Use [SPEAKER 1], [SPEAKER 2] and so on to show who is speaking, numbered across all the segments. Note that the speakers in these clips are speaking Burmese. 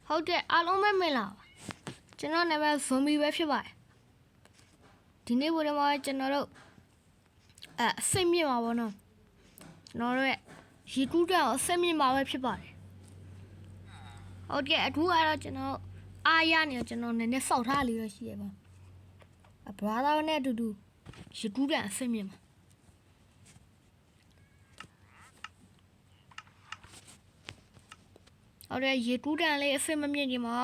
[SPEAKER 1] ဟုတ်ကဲ့အားလုံးပဲမင်လာပါကျွန်တော်နာမည် zombie ပဲဖြစ်ပါတယ်ဒီနေ့ဘုရားမှာကျွန်တော်တို့အစိတ်မြင့်ပါဘောနော်ကျွန်တော်တို့ရဲ့ရေကူးတဲ့အစိတ်မြင့်ပါပဲဖြစ်ပါတယ်ဟုတ်ကဲ့အခုကတော့ကျွန်တော်အားရနေကျွန်တော်နည်းနည်းစောက်ထားလေးရရှိရပါဘရာသာနဲ့အတူတူရေကူးတဲ့အစိတ်မြင့်ပါဟုတ်တယ်ရေကူးတန်လေးအစိတ်မမြင့်ကြီးမှာ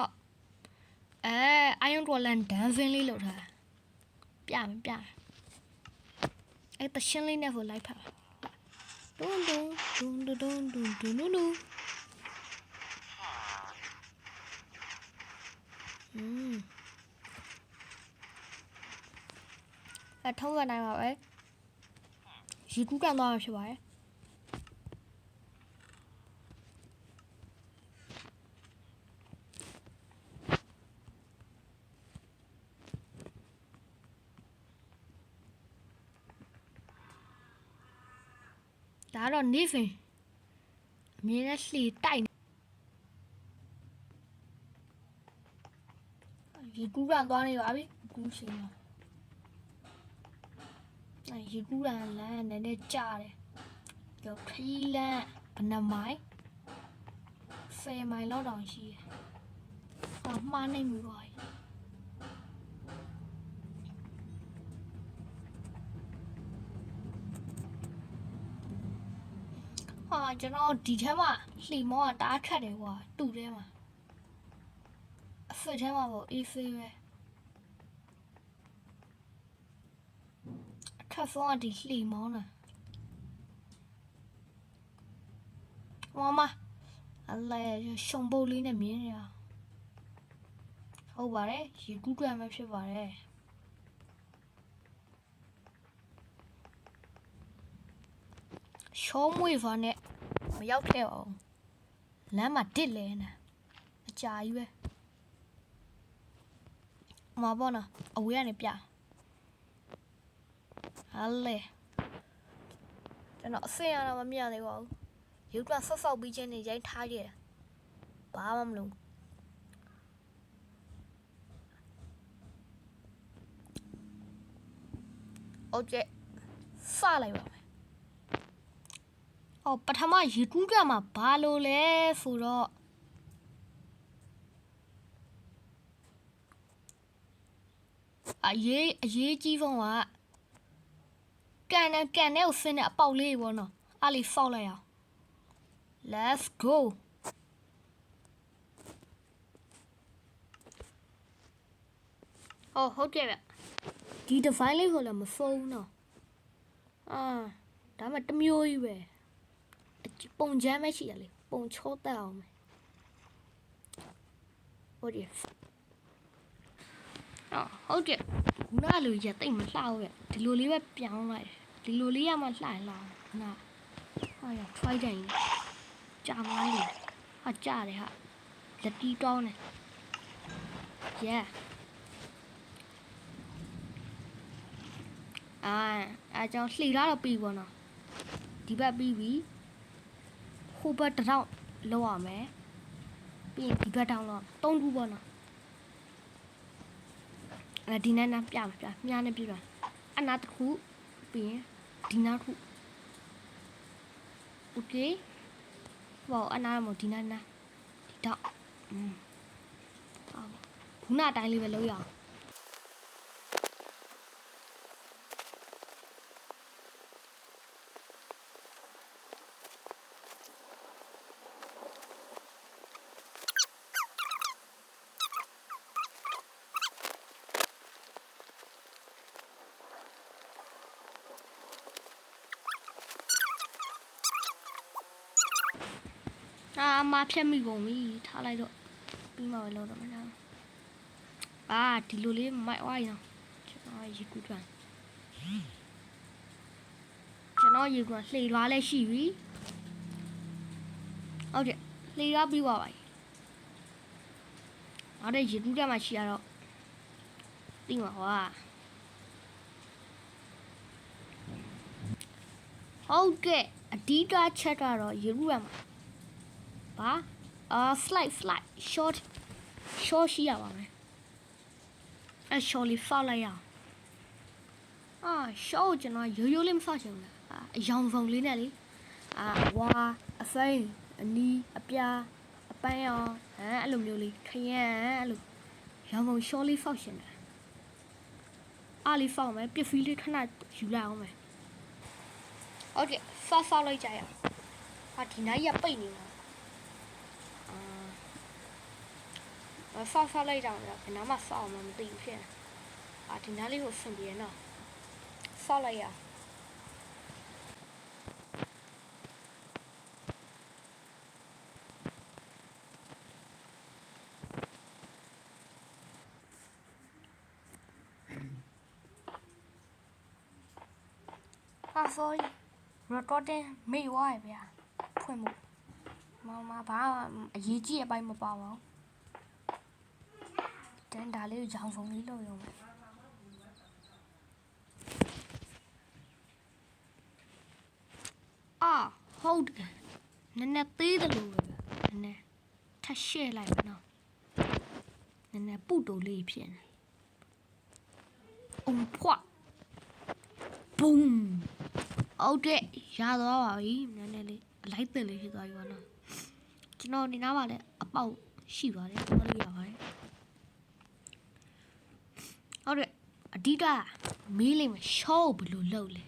[SPEAKER 1] Iron Golem dancing လေးလုပ်ထားပြမယ်အဲ့တရှင်းလေးနဲ့ကိုလိုက်ဖက်ဒုံဒုံထုံးစံတိုင်းပါပဲရေကူးကန်သွားမှာဖြစ်ပါတယ်ဒါတော့နေစဉ်အမြင်နဲ့လှီတိုက်ရေကူးကန်သွားနေပါပြီကူးရှင်ရေကူးကန်လမ်းနည်းနည်းကြားတယ်ကြောက်ခီးလမ်းဘယ်နှမိုင်10 မိုင်လောက်တောင်ရှိတယ်မှားနေပြီပါကျွန်တော်ဒီထဲမှာလှီမောကတားခတ်တယ်ကွာတူထဲမှာအဖက်ထဲမှာပေါ့အေးဖေးပဲအခက်ဆုံးကဒီလှီမောလားမအလဲရှုံပုတ်လေးနဲ့မြင်ရဟုတ်ပါတယ်ရေကူးကွမ်းပဲဖြစ်ပါတယ်ရှောမွေဖာနဲ့မရောက်ခဲ့အောင်လမ်းမှာတစ်လဲနေအကြာကြီးပဲမဘောနော်အဝေးကနေပြဟာလေကျွန်တော်အစင်ရတော့မမြင်သေးပါဘူးရုပ်ကဆော့ပြီးချင်းနေရိုက်ထားခဲ့ဘာမှမလုပ်โอเคစလိုက်ပါမယ်ပထမရေကူးကမှာဘာလို့လဲဆိုတော့အရေးကြီးဆုံးကကန်နဲ့ကိုဆင်းတဲ့အပေါက်လေးပေါ့နော်အားလေးဖောက်လိုက်အောင် let's go ဟုတ်ကဲ့ဗျဒီ device လေးကိုလည်းမဖုန်းတော့ဒါမှတမျိုးကြီးပဲပုံချမ်းမရှိရလေပုံချောတက်အောင်မယ်ဟုတ်တယ်ဟုတ်ကဲ့ခုနလိုရတိတ်မလှဘူးဗျဒီလိုလေးပဲပြောင်းလိုက်ဒီလိုလေးရမှလှရင်လာခုနရ try တိုင်းကြာမလားလေကြာတယ်လက်တီးတောင်းတယ် yeah အကြောင်းလှီလာတော့ပြီပေါ့နော်ဒီဘက်ပြီးပြီဟိုဘက်တစ်ထောင်လောက်ရမယ်ပြီးရင်ဒီဘက်တောင်းတော့3ခုပေါ့နော်ဒီနားပြမြားနေပြပါအနာတစ်ခုပြီးရင်ဒီနားတစ်ခုโอเคဘောအနာမဒီနားဒီတော့ခုနအတိုင်းလေးပဲလုပ်ရအောင်မဖြတ်မိကုန်ပြီထားလိုက်တော့ပြီးမှပဲလောက်တော့မလားဒီလိုလေးမိုက်ဝိုင်းအောင်ကျွန်တော်ရေကူးတွန်းလှေလွားလည်းရှိပြီဟုတ်တယ်လှေလွားပြီးပါပါအဲ့ဒါရေကူးတွန်းမှရှိရတော့ပြီးမှာဟုတ်ကဲ့အဓိကချက်ကတော့ရေကူးရမှာဘာ slide short ရှိရပါမယ်အဲ short လေးဖောက်လိုက်ရအောင်short ကျွန်တော်ရိုးလေးမဖောက်ချင်ဘူးလားအယောင်ဆောင်လေးနဲ့လေဝါအစိမ်းအနီးအပြားအပန်းရောအဲ့လိုမျိုးလေးခရမ်းအဲ့လိုရောင်ကုန် short လေးဖောက်ရှင်တယ်အားလေးဖောက်မယ်ပြဖီးလေးခဏယူလိုက်အောင်မယ်ဟုတ်ကဲ့ဖောက်လိုက်ကြရအောင်ဒီနားကြီးကပိတ်နေမှာဖောက်လိုက်ကြအောင်ဘယ်နားမှဖောက်အောင်မသိဘူးဖြစ်နေဒီနားလေးကိုဆင်ပြေနော်ဖောက်လိုက်ရsorry recording မေ့သွားရဗျာဖွင့်မှုမဘာအရေးကြီးအပိုင်းမပါပါဘူးတန်ဒါလေးကိုကြောင်စုံလေးလုပ်ရုံပဲဟုတ်တယ်နည်းနည်းသေးတယ်လို့ပဲနည်းနည်းထပ်ရှဲ့လိုက်မယ်နော်နည်းနည်းပုတ်တိုလေးဖြစ်နေဖွာဘုံဟုတ်တယ်ရသွားပါပြီနည်းနည်းလေးအလိုက်တက်လေးဖြစ်သွားပြီပါနော်ကျွန်တော်ဒီနားမှာလည်းအပေါက်ရှိပါတယ်ဘာလို့ရပါတယ်ဟုတ်တယ်အဓိကမေးလိုက်မယ်ရှော့ဘယ်လိုလုပ်လဲ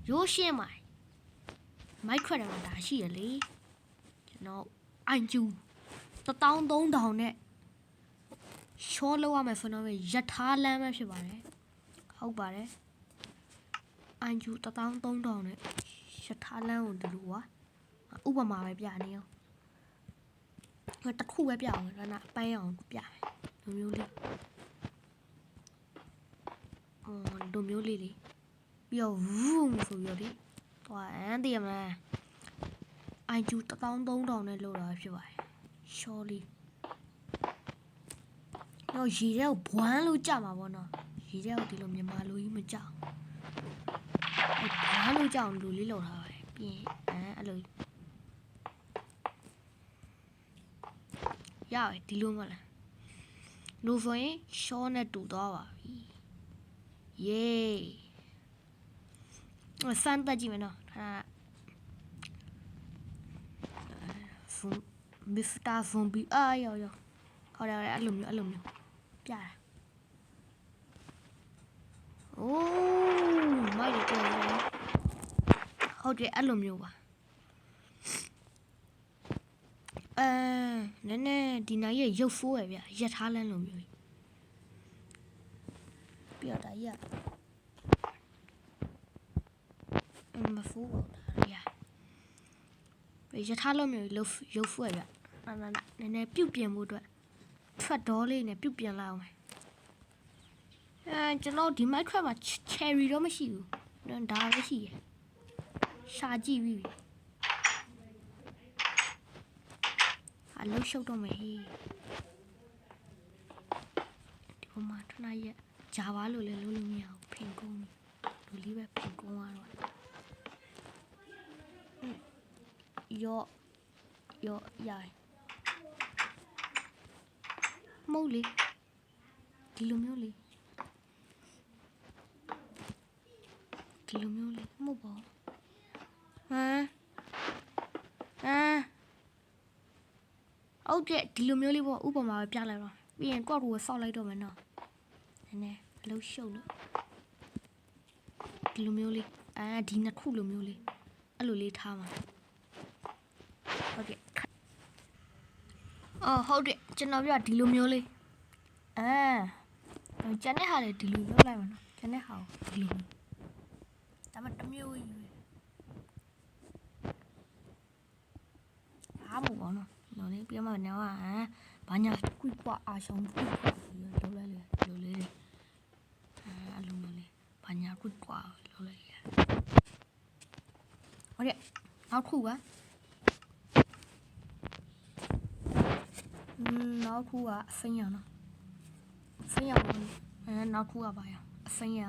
[SPEAKER 1] ရိုးရှင်းမှာမိုက်ခွက်တယ်မှာဒါရှိရလေကျွန်တော်အန်ကျူ13000နဲ့ရှော့လောက်ရမယ်ဆိုတော့ရထားလမ်းပဲဖြစ်ပါတယ်ဟုတ်ပါတယ်အန်ကျူ13000နဲ့ရထားလမ်းကိုဒီလိုကွာဥပမာပဲပြနေအောင်တစ်ခုပဲပြအောင်ဒါနာအပန်းအောင်ပြမယ်လိုမျိုးလေးလိုမျိုးလေးလေပြီးတော့ဝူးဆိုပြီးတော့ဒီသွားတည်ရမလားအန်ကျူ13000နဲ့လောက်တာဖြစ်ပါတယ်ရှော်လီတော့ရေထဲကိုဘွမ်းလို့ကြမှာပေါ့နော်ရေထဲကိုဒီလိုမြန်မာလိုကြီးမကြောက်ဘွမ်းလို့ကြောက်လူလေးလောက်ထားပါတယ်ပြီးရင်အဲ့လိုရတယ်ဒီလိုမလားလို့ဆိုရင်ရှော့နဲ့တူသွားပါပြီယေးစမ်းတက်ကြည့်မယ်နော်မစ္စတာဇွန်ဘီရောဟောတယ်အဲ့လိုမျိုးပြတာအိုးမိုက်တယ်ဟုတ်တယ်အဲ့လိုမျိုးပါနည်းနည်းဒီနိုင်ရဲ့ရုပ်ဖိုးရဗျရထားလန်းလိုမျိုးပြတာရမဖိုးရရထားလိုမျိုးရုပ်ဖိုးရဗျနည်းနည်းပြုတ်ပြင်မှုအတွက်ထွက်တော်လေးနဲ့ပြုတ်ပြင်လိုက်အောင်ကျွန်တော်ဒီမိုက်ခရက်မှာ cherry တော့မရှိဘူးဒါပဲရှိရရှာကြည့်ပြီအလုံးရှုပ်တော့မယ်ဟေးဒီပေါ်မှာထနာရက်ဂျာပါလို့လည်းလုံးလို့မရဘူးဖင်ကုန်းလူလေးပဲဖင်ကုန်းသွားတော့ရောရမဟုတ်လေဒီလိုမျိုးလေမဟုတ်ပါဟုတ်ကဲ့ဒီလိုမျိုးလေးပေါ့ဥပမာပဲပြလိုက်တော့ပြီးရင်ကိုဆောက်လိုက်တော့မယ်နော်နည်းနည်းအလုံးရှုပ်လို့ဒီလိုမျိုးလေးဒီနှစ်ခုလိုမျိုးလေးအဲ့လိုလေးထားမှာဟုတ်ကဲ့ဟုတ်တယ်ကျွန်တော်ပြဒီလိုမျိုးလေးကျန်တဲ့ဟာလေဒီလိုလုပ်လိုက်မှာနော်ကျန်တဲ့ဟာကိုဒီလိုဒါမှတစ်မျိုးကြီးအားမပေါ့နော်နော်လေပြမနေတော့ဘာညာကွိကွာအားရှောင်းကွိကွာပြီးတော့လုပ်လိုက်လေလိုလေးလေအလုံးမျိုးလေးဘာညာကွိကွာလုပ်လိုက်ရဟုတ်ကဲ့နောက်ခုကနောက်ခုကအစိမ်းရနော်အစိမ်းရနောက်ခုကပါရအစိမ်းရ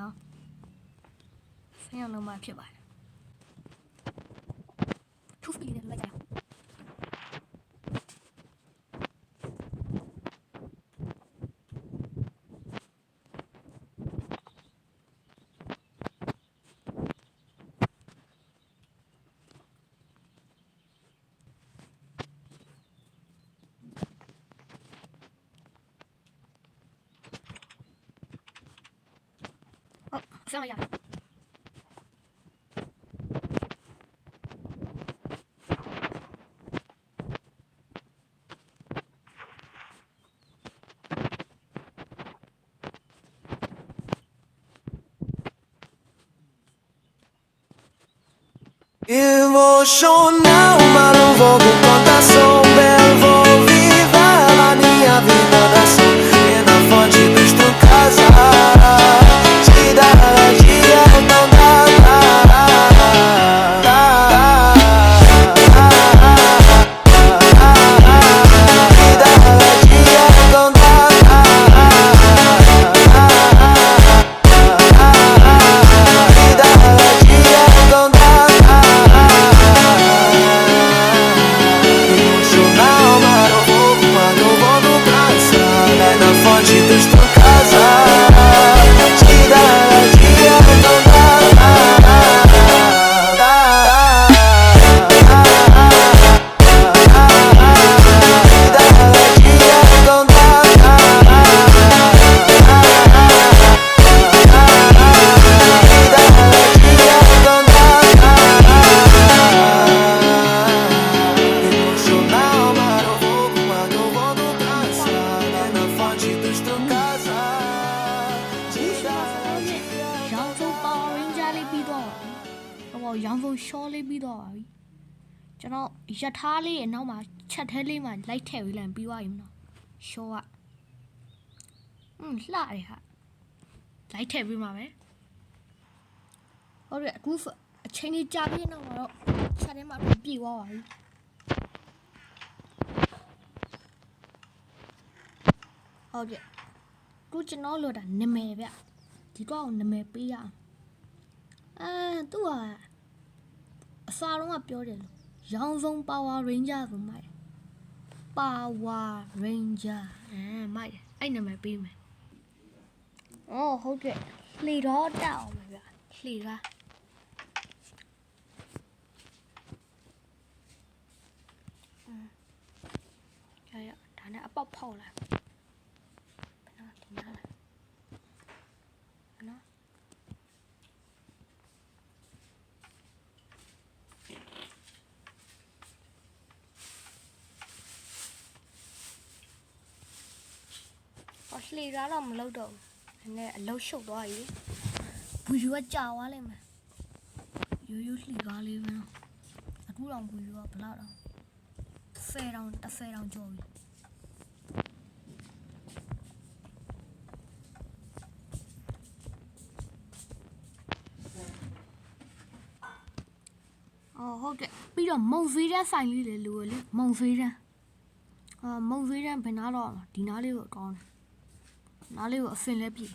[SPEAKER 1] လုံးမှဖြစ်ပါတယ်ထူးပြီးတယ်လိုက်ကြ ဆက်မရ
[SPEAKER 2] Emocional, mas não vou com contação. Belo, vou viver a minha vida da ação. E na fonte dos tu casa, te dá dia, não dá.
[SPEAKER 1] ရောင်စုံရှောလေးပြီးတော့ပါပြီကျွန်တော်ရထားလေးအနောက်မှာချက်ထဲလေးမှာလိုက်ထည့်ပြီးလိုက်ပြီးသွားပြီမနော်ရှောကလှတယ်ဟာလိုက်ထည့်ပြီးမှာပဲဟုတ်တယ်အခုအချိန်ကြီးကြာပြီးတော့တော့ချက်ထဲမှာပြေသွားပါပြီဟုတ်တယ်ခုကျွန်တော်လိုတာနာမည်ဗျဒီတော့နာမည်ပေးရအောင်သူကအစာလုံးကပြောတယ်လို့ရောင်စုံ Power Ranger ဆိုမှတယ် Power Ranger မိုက်အဲ့နာမည်ပေးမယ်ဟုတ်ကဲ့လှေတော့တက်အောင်ပဲဗျလှေကားရဒါနဲ့အပေါက်ဖောက်လာနော်ဒီနားလာနော်လှေကားတော့မလုပ်တော့ဘူးနည်းအလုံးရှုပ်သွားပြီဘူယူကကြာသွားလိမ့်မယ်ရိုးရိုးလှေကားလေးပဲနော်အခုတော့ဘူယူကဘလောက်တော့10တောင်ကျော်ပြီဟုတ်ကဲ့ပြီးတော့မုံဈေးတဲ့ဆိုင်လေးလေလူလေမုံဈေးတဲ့မုံဈေးတဲ့ဘယ်နာတော့ဒီနားလေးကိုကောင်းတယ်နားလေးကိုအဖင်လဲပြီ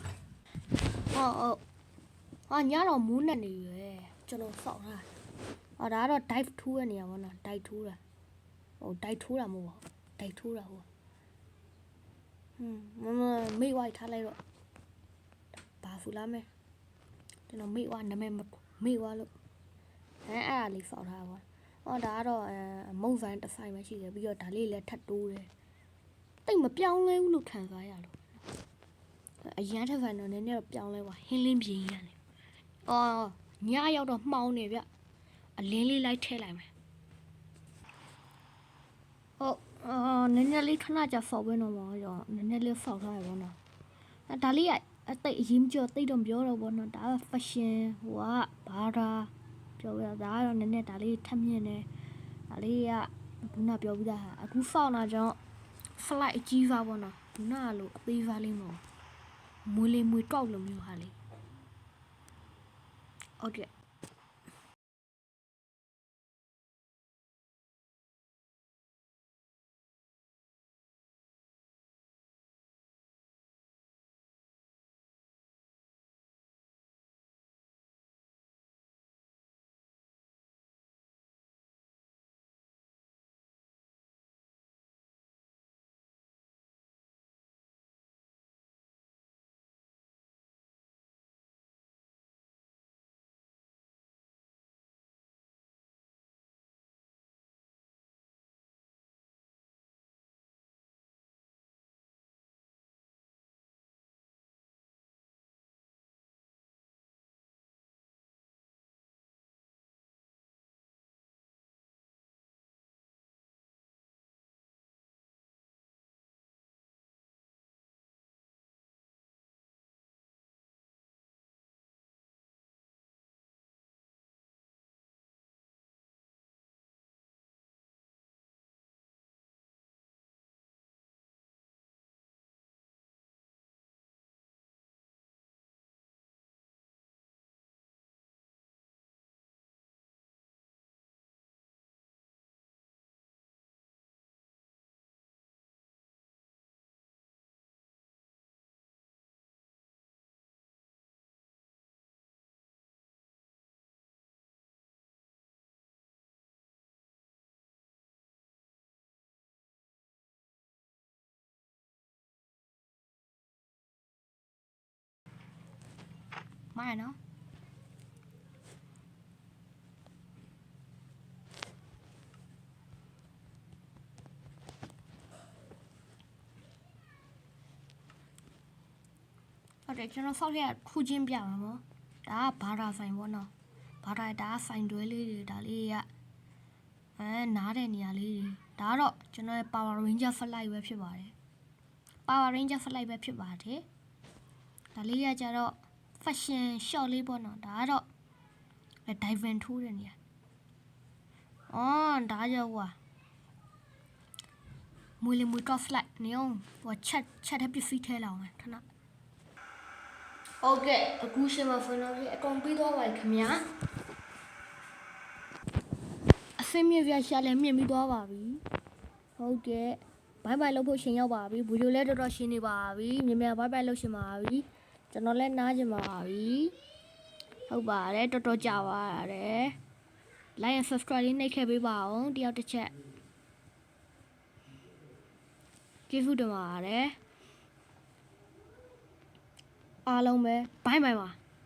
[SPEAKER 1] ညတော့မိုးနဲ့နေရွယ်ကျွန်တော်စောက်ထားဒါကတော့ dive ထိုးရနေရပါတော့ dive ထိုးတာdive ထိုးတာမဟုတ်ပါဘူး dive ထိုးတာဟုတ်မေ့ဝိုက်ထားလိုက်တော့ဘာဖူလာမဲကျွန်တော်မေ့ဝနာမည်မေ့ဝလို့အဲ့ဒါလေးစောက်ထားပါဒါကတော့မုံဆိုင်တစ်ဆိုင်ပဲရှိတယ်ပြီးတော့ဒါလေးလည်းထပ်တိုးတယ်တိတ်မပြောင်းလဲဘူးလို့ခံစားရလို့အရန်ထက်ဆိုင်တော့နည်းနည်းတော့ပြောင်းလဲပါဟင်းလင်းပြင်းရတယ်ညရောက်တော့မှောင်းနေဗျအလင်းလေးလိုက်ထည့်လိုက်မယ်နည်းနည်းလေးခဏကြာဆောက်ပဲတော့မှာရောနည်းနည်းလေးဆောက်ထားရပါတော့ဒါလေးကအသိအရင်ကျော်သိတော့ပြောတော့ဘောနော်ဒါက fashion ဟိုကဘာသာပြောပြဒါကတော့နည်းနည်းဒါလေးထပ်မြင့်နေဒါလေးကခုနပြောပြီးသားဟာအခုဆောက်လာကြောင်း flight အကြီးစားပေါ့နော်ခုနကလို့အသေးစားလေးမဟုတ်မွေးလေးမွေးကောက်လိုမျိုးဟာလေးဟုတ်ကဲ့ မိုင်းနော်ဟုတ်တယ်ကျွန်တော်ဆောက်ရက်ခူးချင်းပြမှာပေါ့ဒါကဘာသာဆိုင်ပေါ့နော်ဘာသာဒါကဆိုင်တွဲလေးတွေဒါလေးကနားတဲ့နေရာလေးတွေဒါကတော့ကျွန်တော်ရဲ့ Power Ranger Flight ပဲဖြစ်ပါတယ် Power Ranger Flight ပဲဖြစ်ပါတယ်ဒါလေးကကြတော့ fashion short လေးပေါ့နော်ဒါကတော့ diamond ထိုးတဲ့နေရာဒါကြောင့်ကွာမွေးလေမွေးတော့ flight နေအောင်ဟိုချက်တဲ့ပစ္စည်းထဲလာအောင်ခဏဟုတ်ကဲ့အခုရှင်မဖုန်းတော့အကုန်ပြီးတော့ပါခင်ဗျာအစင်းမြပြရှာလည်းမြင်ပြီးသွားပါပြီဟုတ်ကဲ့ဘိုင်ဘိုင်လုပ်ဖို့ရှင်ရောက်ပါပြီဘူဂျိုလည်းတော်တော်ရှင်းနေပါပြီမြန်မြန်ဘိုင်ဘိုင်လုပ်ရှင်ပါပြီကျွန်တော်လည်းနားကျင်ပါပြီဟုတ်ပါတယ်တော်တော်ကြာပါတယ် like and subscribe လေးနှိပ်ခဲ့ပေးပါအောင်တယောက်တစ်ချက်ကျေးဇူးတင်ပါတယ်အားလုံးပဲဘိုင်ဘိုင်ပါ